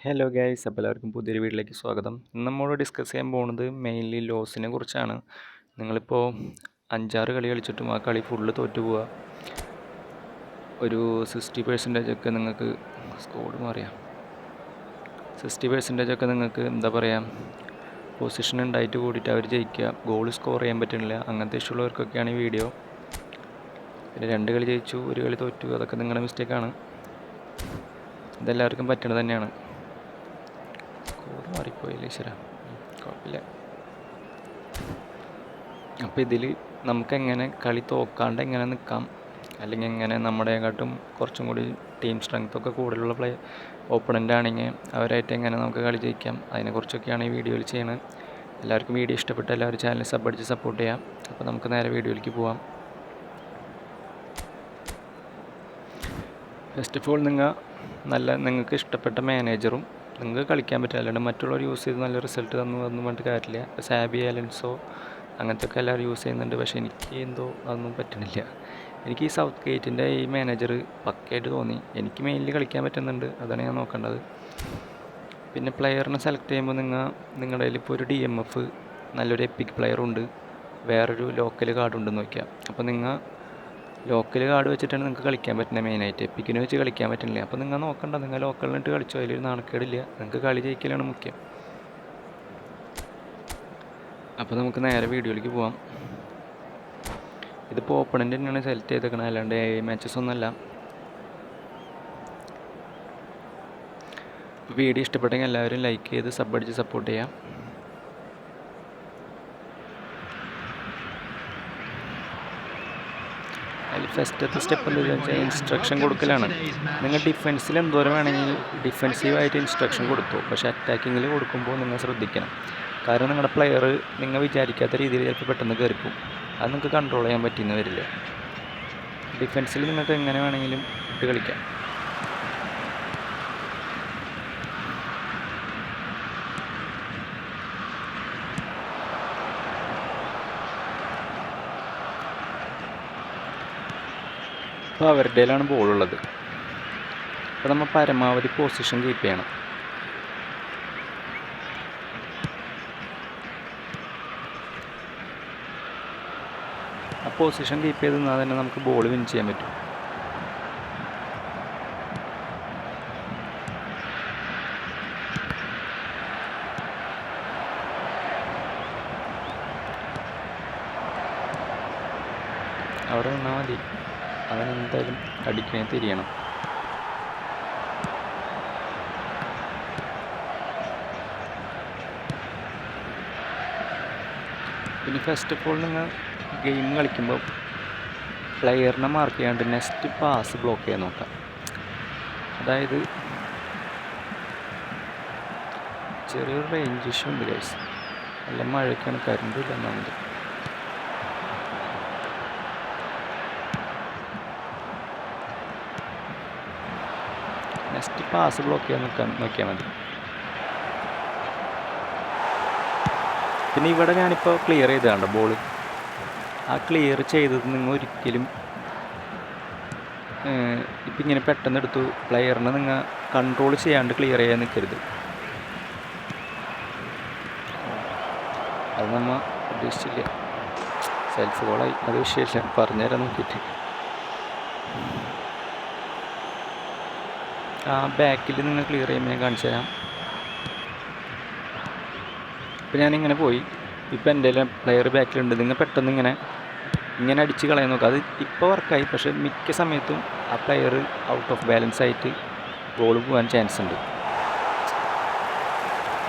Hello guys, അപ്പോൾ എല്ലാവർക്കും പുതിയൊരു വീട്ടിലേക്ക് സ്വാഗതം. ഇന്ന് നമ്മൾ ഡിസ്കസ് ചെയ്യാൻ പോകുന്നത് മെയിൻലി ലോസിനെ കുറിച്ചാണ്. നിങ്ങളിപ്പോൾ 5-6 കളി കളിച്ചിട്ടും ആ കളി ഫുള്ള് തോറ്റു പോവുക. ഒരു 60% ഒക്കെ നിങ്ങൾക്ക് സ്കോഡ് മാറിയാൽ 60% ഒക്കെ നിങ്ങൾക്ക് എന്താ പറയുക, പൊസിഷൻ ഉണ്ടായിട്ട് കൂടിയിട്ട് അവർ ജയിക്കുക, ഗോൾ സ്കോർ ചെയ്യാൻ പറ്റുന്നില്ല. അങ്ങനത്തെ ഇഷ്ടമുള്ളവർക്കൊക്കെയാണ് ഈ വീഡിയോ. പിന്നെ 2 കളി ജയിച്ചു, 1 കളി തോറ്റു, അതൊക്കെ നിങ്ങളുടെ മിസ്റ്റേക്കാണ്. ഇതെല്ലാവർക്കും പറ്റണത് തന്നെയാണ്. സ്കോർ മാറിപ്പോയില്ലേ, ശരി, കുഴപ്പമില്ല. അപ്പോൾ ഇതിൽ നമുക്കെങ്ങനെ കളി തോക്കാണ്ട് എങ്ങനെ നിൽക്കാം, അല്ലെങ്കിൽ എങ്ങനെ നമ്മുടെക്കാട്ടും കുറച്ചും കൂടി ടീം സ്ട്രെങ്ത് ഒക്കെ കൂടുതലുള്ള ഓപ്പണൻ്റ് ആണെങ്കിൽ അവരായിട്ട് എങ്ങനെ നമുക്ക് കളി ജയിക്കാം, അതിനെക്കുറിച്ചൊക്കെയാണ് ഈ വീഡിയോയിൽ ചെയ്യുന്നത്. എല്ലാവർക്കും വീഡിയോ ഇഷ്ടപ്പെട്ട എല്ലാവരും ചാനൽ അടിച്ച് സപ്പോർട്ട് ചെയ്യാം. അപ്പോൾ നമുക്ക് നേരെ വീഡിയോയിലേക്ക് പോവാം. ഫസ്റ്റ് ഓഫ് ഓൾ നിങ്ങൾക്ക് ഇഷ്ടപ്പെട്ട മാനേജറും നിങ്ങൾക്ക് കളിക്കാൻ പറ്റുക, അല്ലാണ്ട് മറ്റുള്ളവർ യൂസ് ചെയ്ത് നല്ല റിസൾട്ട് തന്നു പറഞ്ഞിട്ട് കാര്യമില്ല. ഇപ്പോൾ സാബി അലൻസോ അങ്ങനത്തെ ഒക്കെ എല്ലാവരും യൂസ് ചെയ്യുന്നുണ്ട്, പക്ഷേ എനിക്ക് എന്തോ അതൊന്നും പറ്റണില്ല. എനിക്ക് ഈ സൗത്ത് ഗേറ്റിൻ്റെ ഈ മാനേജർ പക്കയായിട്ട് തോന്നി. എനിക്ക് മെയിൻലി കളിക്കാൻ പറ്റുന്നുണ്ട്, അതാണ് ഞാൻ നോക്കേണ്ടത്. പിന്നെ പ്ലെയറിനെ സെലക്ട് ചെയ്യുമ്പോൾ നിങ്ങളുടെ കയ്യിൽ ഇപ്പോൾ ഒരു DMF നല്ലൊരു എപ്പിക് പ്ലെയറുണ്ട്, വേറൊരു ലോക്കൽ കാർഡുണ്ടെന്ന് നോക്കിയാൽ. അപ്പോൾ ലോക്കൽ കാർഡ് വെച്ചിട്ടാണ് നിങ്ങൾക്ക് കളിക്കാൻ പറ്റുന്നത്. മെയിനായിട്ട് എപ്പിക്കിന് വെച്ച് കളിക്കാൻ പറ്റുന്നില്ല. അപ്പോൾ നിങ്ങൾ നോക്കണ്ട, നിങ്ങൾ ലോക്കലിനിട്ട് കളിച്ചോ, അതിലൊരു നാണക്കേടില്ല. നിങ്ങൾക്ക് കളി ജയിക്കലാണ് മുഖ്യം. അപ്പോൾ നമുക്ക് നേരെ വീഡിയോയിലേക്ക് പോവാം. ഇതിപ്പോൾ ഓപ്പണൻ്റ് തന്നെയാണ് സെലക്ട് ചെയ്തേക്കണം, അല്ലാണ്ട് മാച്ചസ് ഒന്നുമല്ല. വീഡിയോ ഇഷ്ടപ്പെട്ടെങ്കിൽ എല്ലാവരും ലൈക്ക് ചെയ്ത് അടിച്ച് സപ്പോർട്ട് ചെയ്യാം. അതിൽ ഫസ്റ്റത്തെ സ്റ്റെപ്പ് എന്താണെന്ന് വെച്ചാൽ ഇൻസ്ട്രക്ഷൻ കൊടുക്കലാണ്. നിങ്ങൾ ഡിഫെൻസിൽ എന്തോരം വേണമെങ്കിൽ ഡിഫെൻസീവായിട്ട് ഇൻസ്ട്രക്ഷൻ കൊടുത്തു, പക്ഷേ അറ്റാക്കിങ്ങിൽ കൊടുക്കുമ്പോൾ നിങ്ങൾ ശ്രദ്ധിക്കണം. കാരണം നിങ്ങളുടെ പ്ലെയർ നിങ്ങൾ വിചാരിക്കാത്ത രീതിയിൽ ചിലപ്പോൾ പെട്ടെന്ന് കയറിപ്പോവും. അത് നിങ്ങൾക്ക് കൺട്രോൾ ചെയ്യാൻ പറ്റിയെന്ന് വരില്ല. ഡിഫെൻസിൽ നിങ്ങൾക്ക് എങ്ങനെ വേണമെങ്കിലും ഇട്ട് കളിക്കാം. അപ്പോൾ അവരുടെയിലാണ് ബോളുള്ളത്. അപ്പോൾ നമ്മൾ പരമാവധി പൊസിഷൻ കീപ്പ് ചെയ്യണം. ആ പൊസിഷൻ കീപ്പ് ചെയ്ത് നിന്നാൽ തന്നെ നമുക്ക് ബോൾ വിൻ ചെയ്യാൻ പറ്റും. അവിടെ നിന്നാൽ മതി, അവനെന്തായാലും അടിക്കണേ തിരിയണം. പിന്നെ ഫസ്റ്റ് ഓഫ് ഓൾ നിങ്ങൾ ഗെയിം കളിക്കുമ്പോൾ പ്ലെയറിനെ മാർക്ക് ചെയ്യാണ്ട് നെക്സ്റ്റ് പാസ് ബ്ലോക്ക് ചെയ്യാൻ നോക്കാം. അതായത് ചെറിയൊരു റേഞ്ച് ഇഷ്യൂ ഉണ്ട് ഗൈസ്, നല്ല മഴയ്ക്കാണ്, കറണ്ട് ഇല്ല എന്നുണ്ട്. നെക്സ്റ്റ് പാസ് ബ്ലോക്ക് ചെയ്യാൻ നോക്കിയാൽ മതി. പിന്നെ ഇവിടെ ഞാനിപ്പോൾ ക്ലിയർ ചെയ്തതാണ് ബോൾ. ആ ക്ലിയർ ചെയ്തത് നിങ്ങൾ ഒരിക്കലും ഇപ്പം ഇങ്ങനെ പെട്ടെന്ന് എടുത്തു പ്ലെയറിനെ നിങ്ങൾ കൺട്രോൾ ചെയ്യാണ്ട് ക്ലിയർ ചെയ്യാൻ നിൽക്കരുത്. അത് നമ്മൾ ഉദ്ദേശിച്ചില്ല. സെൽഫ് ഗോളായി, അത് വിഷയമില്ല, പറഞ്ഞുതരാൻ നോക്കിയിട്ട്. ആ ബാക്കിൽ നിങ്ങൾ ക്ലിയർ ചെയ്യുമ്പോൾ ഞാൻ കാണിച്ചു തരാം. ഇപ്പം ഞാനിങ്ങനെ പോയി, ഇപ്പം എൻ്റെ പ്ലെയർ ബാക്കിലുണ്ട്. നിങ്ങൾ പെട്ടെന്ന് ഇങ്ങനെ അടിച്ച് കളയാൻ നോക്കുക. അത് ഇപ്പോൾ വർക്കായി, പക്ഷേ മിക്ക സമയത്തും ആ പ്ലെയർ ഔട്ട് ഓഫ് ബാലൻസ് ആയിട്ട് ബോൾ പോകാൻ ചാൻസ് ഉണ്ട്.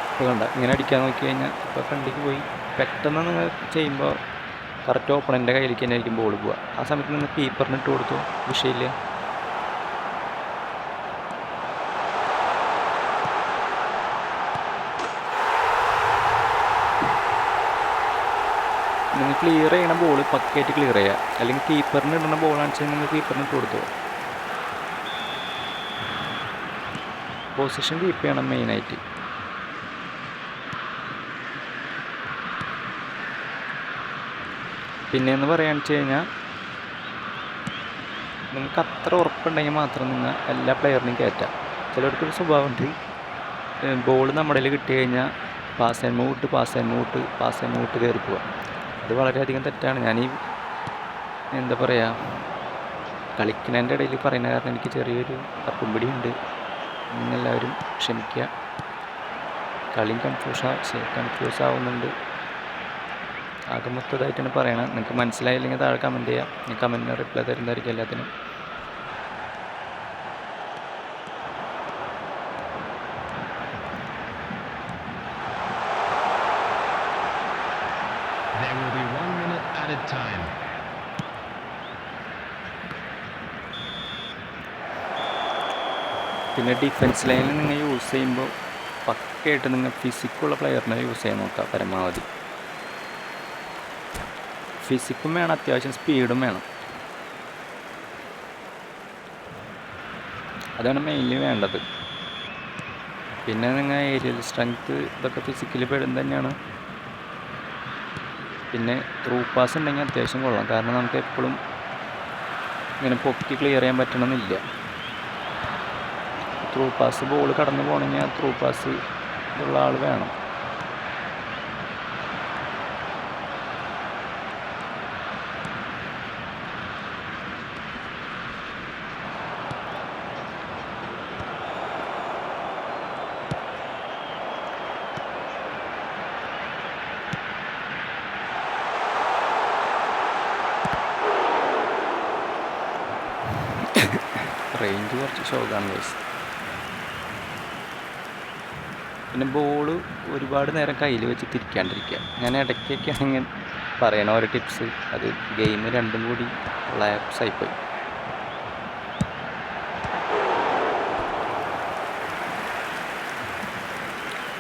ഇപ്പോൾ കണ്ട ഇങ്ങനെ അടിക്കാൻ നോക്കി കഴിഞ്ഞാൽ ഇപ്പോൾ ഫ്രണ്ടിലേക്ക് പോയി. പെട്ടെന്ന് നിങ്ങൾ ചെയ്യുമ്പോൾ കറക്റ്റ് ഓപ്പണൻ്റെ കയ്യിലേക്ക് തന്നെ ആയിരിക്കും ബോൾ പോവുക. ആ സമയത്ത് നിങ്ങൾ കീപ്പറിന് ഇട്ട് കൊടുത്തു, വിഷയമില്ല. നിങ്ങൾ ക്ലിയർ ചെയ്യണ ബോൾ പക്കയായിട്ട് ക്ലിയർ ചെയ്യുക, അല്ലെങ്കിൽ കീപ്പറിന് ഇടുന്ന ബോളാണെന്ന് വെച്ചാൽ നിങ്ങൾ കീപ്പറിന് ഇട്ട് കൊടുത്തു. പൊസിഷൻ കീപ്പ് ചെയ്യണം മെയിനായിട്ട്. പിന്നെയെന്ന് പറയാന്ന് വെച്ച് കഴിഞ്ഞാൽ നിങ്ങൾക്ക് അത്ര ഉറപ്പുണ്ടെങ്കിൽ മാത്രം നിങ്ങൾ എല്ലാ പ്ലെയറിനെയും കയറ്റാം. ചിലർക്കൊരു സ്വഭാവമുണ്ട്, ബോൾ നമ്മുടെ കയ്യിൽ കിട്ടി കഴിഞ്ഞാൽ പാസ് ആൻഡ് മൂട്ട് കയറി പോവുക. അത് വളരെയധികം തെറ്റാണ്. ഞാനീ എന്താ പറയുക, കളിക്കുന്നതിൻ്റെ ഇടയിൽ പറയുന്ന കാരണം എനിക്ക് ചെറിയൊരു തപ്പും പിടിയുണ്ട്. നിങ്ങളെല്ലാവരും ക്ഷമിക്കുക. കളി കൺഫ്യൂസ് ആവുന്നുണ്ട്. ആകെ മൊത്തമായിട്ടാണ് പറയണം. നിങ്ങൾക്ക് മനസ്സിലായില്ലെങ്കിൽ താഴെ കമൻറ്റ് ചെയ്യാം. ഞാൻ കമൻറ്റിന് റിപ്ലൈ തരുന്നതായിരിക്കും എല്ലാത്തിനും. പിന്നെ ഡിഫൻസ് ലൈനിൽ നിങ്ങൾ യൂസ് ചെയ്യുമ്പോൾ പക്കയായിട്ട് നിങ്ങൾ ഫിസിക്കുള്ള പ്ലെയറിനെ യൂസ് ചെയ്യാൻ നോക്കുക പരമാവധി. ഫിസിക്കും വേണം, അത്യാവശ്യം സ്പീഡും വേണം. അതാണ് മെയിൻലി വേണ്ടത്. പിന്നെ നിങ്ങൾ ഏരിയൽ സ്ട്രെങ്ത്ത് ഇതൊക്കെ ഫിസിക്കലി പെടും തന്നെയാണ്. പിന്നെ ത്രൂ പാസ് ഉണ്ടെങ്കിൽ അത്യാവശ്യം കൊള്ളാം. കാരണം നമുക്ക് എപ്പോഴും ഇങ്ങനെ പൊക്കി ക്ലിയർ ചെയ്യാൻ പറ്റണമെന്നില്ല. ത്രൂ പാസ് ബോൾ കടന്നു പോകണമെങ്കിൽ ത്രൂ പാസ് ഉള്ള ആൾ വേണം. റേഞ്ച് കുറച്ച് ഷോക്കാണ് ഗൈസ്. പിന്നെ ബോൾ ഒരുപാട് നേരം കയ്യിൽ വെച്ച് തിരിക്കാണ്ടിരിക്കുക. ഞാൻ ഇടയ്ക്കൊക്കെ ആണെങ്കിൽ പറയണ ഓരോ ടിപ്സ്, അത് ഗെയിം രണ്ടും കൂടി ലാപ്സ് ആയിപ്പോയി.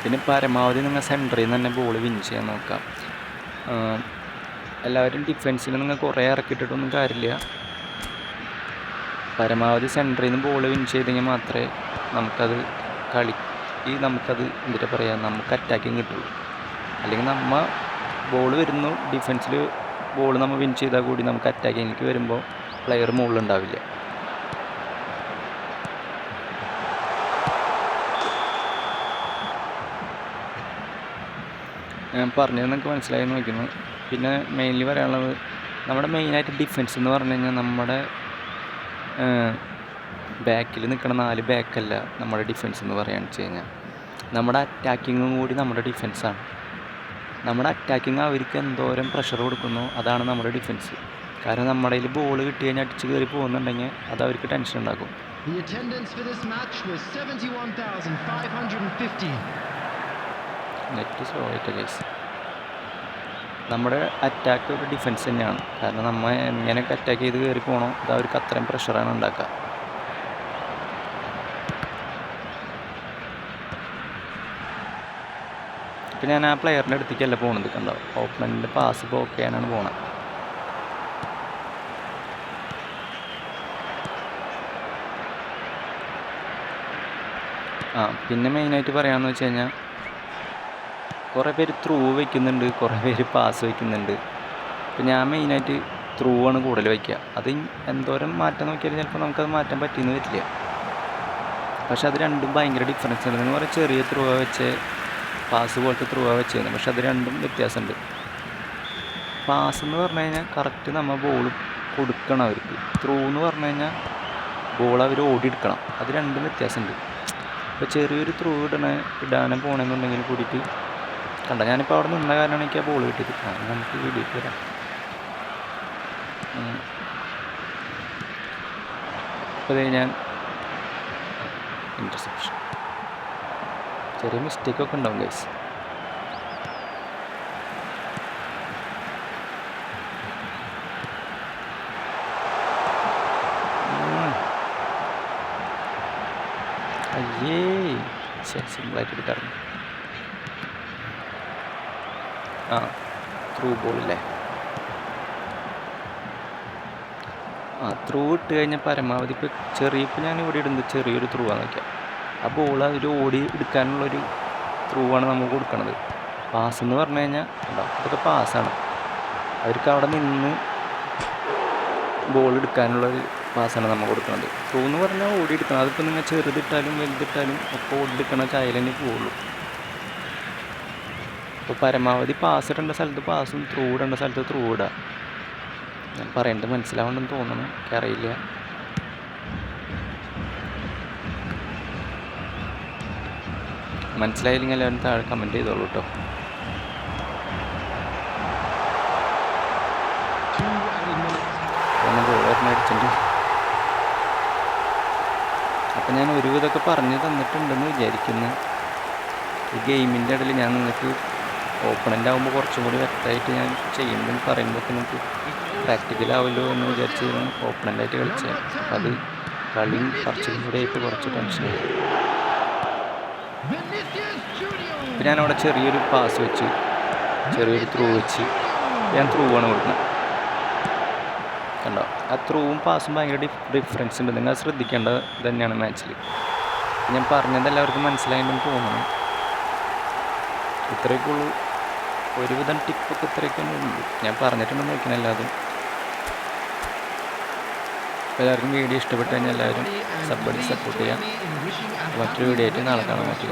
പിന്നെ പരമാവധി നിങ്ങൾ സെൻറ്ററിൽ നിന്ന് തന്നെ ബോൾ വിൻ ചെയ്യാൻ നോക്കാം. എല്ലാവരും ഡിഫൻസിൽ നിങ്ങൾ കുറേ ഇറക്കിയിട്ടിട്ടൊന്നും കാര്യമില്ല. പരമാവധി സെൻറ്ററിൽ നിന്ന് ബോൾ വിൻ ചെയ്ത് കഴിഞ്ഞാൽ മാത്രമേ നമുക്കത് നമുക്കത് എന്താ പറയുക, നമുക്ക് അറ്റാക്കിങ് കിട്ടുള്ളൂ. അല്ലെങ്കിൽ ബോൾ വരുന്നു, ഡിഫൻസിൽ ബോൾ നമ്മൾ വിൻ ചെയ്താൽ കൂടി നമുക്ക് അറ്റാക്കിങ്ങിലേക്ക് വരുമ്പോൾ പ്ലെയർ മുകളിലുണ്ടാവില്ല. ഞാൻ പറഞ്ഞത് നിങ്ങൾക്ക് മനസ്സിലായി നോക്കുന്നു. പിന്നെ മെയിൻലി പറയാനുള്ളത്, നമ്മുടെ മെയിനായിട്ട് ഡിഫൻസ് എന്ന് പറഞ്ഞു കഴിഞ്ഞാൽ നമ്മുടെ ബാക്കിൽ നിൽക്കുന്ന 4 ബാക്കല്ല നമ്മുടെ ഡിഫൻസ് എന്ന് പറയുകയാണെന്ന് വെച്ച് കഴിഞ്ഞാൽ നമ്മുടെ അറ്റാക്കിങ്ങും കൂടി നമ്മുടെ ഡിഫൻസാണ്. നമ്മുടെ അറ്റാക്കിങ് അവർക്ക് എന്തോരം പ്രഷർ കൊടുക്കുന്നു അതാണ് നമ്മുടെ ഡിഫൻസ്. കാരണം നമ്മുടെ കയ്യിൽ ബോൾ കിട്ടി കഴിഞ്ഞാൽ അടിച്ച് കയറി പോകുന്നുണ്ടെങ്കിൽ അത് അവർക്ക് ടെൻഷൻ ഉണ്ടാക്കും. നെറ്റ് സ്ലോ ആയിട്ട് ഗൈസ്. നമ്മുടെ അറ്റാക്ക് ഒരു ഡിഫൻസ് തന്നെയാണ്. കാരണം നമ്മൾ എങ്ങനെയൊക്കെ അറ്റാക്ക് ചെയ്ത് കയറി പോകണോ അത് അവർക്ക് അത്രയും പ്രഷറാണ് ഉണ്ടാക്കുക. ഇപ്പം ഞാൻ ആ പ്ലെയറിൻ്റെ അടുത്തേക്കല്ല പോകുന്നത്, കണ്ടോ, ഓപ്പണൻറ്റിൻ്റെ പാസ് ബ്ലോക്ക് ചെയ്യാനാണ് പോണത്. പിന്നെ മെയിനായിട്ട് പറയാമെന്ന് വെച്ച് കഴിഞ്ഞാൽ കുറേ പേര് ത്രൂ വയ്ക്കുന്നുണ്ട്, കുറേ പേര് പാസ് വയ്ക്കുന്നുണ്ട്. ഇപ്പം ഞാൻ മെയിനായിട്ട് ത്രൂ ആണ് കൂടുതൽ വയ്ക്കുക. അത് എന്തോരം മാറ്റാൻ നോക്കിയാലും ചിലപ്പോൾ നമുക്കത് മാറ്റാൻ പറ്റിയെന്ന് വരില്ല. പക്ഷെ അത് രണ്ടും ഭയങ്കര ഡിഫറൻസ് ഉണ്ട്. എന്ന് പറഞ്ഞാൽ ചെറിയ ത്രൂ വെച്ച് പാസ് പോലത്തെ ത്രൂ വെച്ചിരുന്നു, പക്ഷെ അത് രണ്ടും വ്യത്യാസമുണ്ട്. പാസ് എന്ന് പറഞ്ഞു കഴിഞ്ഞാൽ കറക്റ്റ് നമ്മൾ ബോൾ കൊടുക്കണം അവർക്ക്. ത്രൂ എന്ന് പറഞ്ഞു കഴിഞ്ഞാൽ ബോൾ അവർ ഓടിയെടുക്കണം. അത് രണ്ടും വ്യത്യാസമുണ്ട്. ഇപ്പോൾ ചെറിയൊരു ത്രൂ ഇടാനും പോകണമെന്നുണ്ടെങ്കിൽ കൂടിയിട്ട് കണ്ട, ഞാനിപ്പോൾ അവിടെ നിന്ന കാരണമാണ് എനിക്ക് ആ ബോൾ കിട്ടിയത്. നമുക്ക് വീഡിയോക്ക് വരാം. അപ്പോൾ ഞാൻ ഇൻ്റർസെപ്ഷൻ, ചെറിയ മിസ്റ്റേക്കൊക്കെ ഉണ്ടാവും ഗൈസ്. അയ്യേ സിമ്പിളായിട്ട് എടുക്കാറുണ്ട്. ത്രൂ ബോളില്ലേ, ത്രൂ ഇട്ട് കഴിഞ്ഞാൽ പരമാവധി ഇപ്പോൾ ഞാൻ ഇവിടെ ഇടുന്നത് ചെറിയൊരു ത്രൂ ആണ് നോക്കിയാൽ ആ ബോൾ അതിൽ ഓടി എടുക്കാനുള്ളൊരു ത്രൂ ആണ് നമ്മൾ കൊടുക്കണത്. പാസ് എന്ന് പറഞ്ഞു കഴിഞ്ഞാൽ ഇതൊക്കെ പാസ്സാണ്. അവർക്ക് അവിടെ നിന്ന് ബോൾ എടുക്കാനുള്ളൊരു പാസ്സാണ് നമ്മൾ കൊടുക്കുന്നത്. ത്രൂ എന്ന് പറഞ്ഞാൽ ഓടിയെടുക്കണം. അതിപ്പോൾ നിങ്ങൾ ചെറുതിട്ടാലും വലുതിട്ടാലും ഒക്കെ ഓടിയെടുക്കണ ചായയിൽ തന്നെ പോവുള്ളൂ. ഇപ്പോൾ പരമാവധി പാസ് ഇടേണ്ട സ്ഥലത്ത് പാസും ത്രൂ ഇടേണ്ട സ്ഥലത്ത് ത്രൂ ഇടുക. ഞാൻ പറയേണ്ടത് മനസ്സിലാവുണ്ടെന്ന് തോന്നുന്നു, എനിക്കറിയില്ല. മനസ്സിലായില്ലെങ്കിൽ എല്ലാവരും താഴെ കമൻറ്റ് ചെയ്തോളൂ കേട്ടോ. അടിച്ചിട്ടുണ്ട്. അപ്പം ഞാൻ ഒരുവിധമൊക്കെ പറഞ്ഞു തന്നിട്ടുണ്ടെന്ന് വിചാരിക്കുന്നു. ഈ ഗെയിമിൻ്റെ ഇടയിൽ ഞാൻ നിങ്ങൾക്ക് ഓപ്പണൻ്റ് ആകുമ്പോൾ കുറച്ചും കൂടി വ്യക്തമായിട്ട് ഞാൻ ചെയ്യുമ്പോൾ പറയുമ്പോൾ നിങ്ങൾക്ക് പ്രാക്ടിക്കലാവുമല്ലോ എന്ന് വിചാരിച്ച് ഓപ്പണൻ്റായിട്ട് കളിച്ചത്. അപ്പം അത് കളിയും കുറച്ചും കൂടി ആയിട്ട് കുറച്ച് ടെൻഷനായി. ഇപ്പം ഞാനവിടെ ചെറിയൊരു പാസ് വെച്ച് ചെറിയൊരു ത്രൂ വെച്ച് ഞാൻ ത്രൂ ആണ് കൊടുക്കുന്നത്. കണ്ടോ, ആ ത്രൂവും പാസും ഭയങ്കര ഡിഫറൻസ് ഉണ്ട്. നിങ്ങൾ ശ്രദ്ധിക്കേണ്ടത് തന്നെയാണ് മാച്ചിൽ. ഞാൻ പറഞ്ഞത് എല്ലാവർക്കും മനസ്സിലായെന്ന് തോന്നുന്നു. ഇത്രയൊക്കെ ഉള്ളൂ. ഒരുവിധം ടിപ്പൊക്കെ ഇത്രയൊക്കെ ഉള്ളൂ. ഞാൻ പറഞ്ഞിട്ടുണ്ടെന്ന് നോക്കണം എല്ലാതും. എല്ലാവർക്കും വീഡിയോ ഇഷ്ടപ്പെട്ട് കഴിഞ്ഞാൽ എല്ലാവരും സപ്പോർട്ട് ചെയ്യുക. മറ്റൊരു വീഡിയോ ആയിട്ട് നാളെ കാണാൻ പറ്റുക.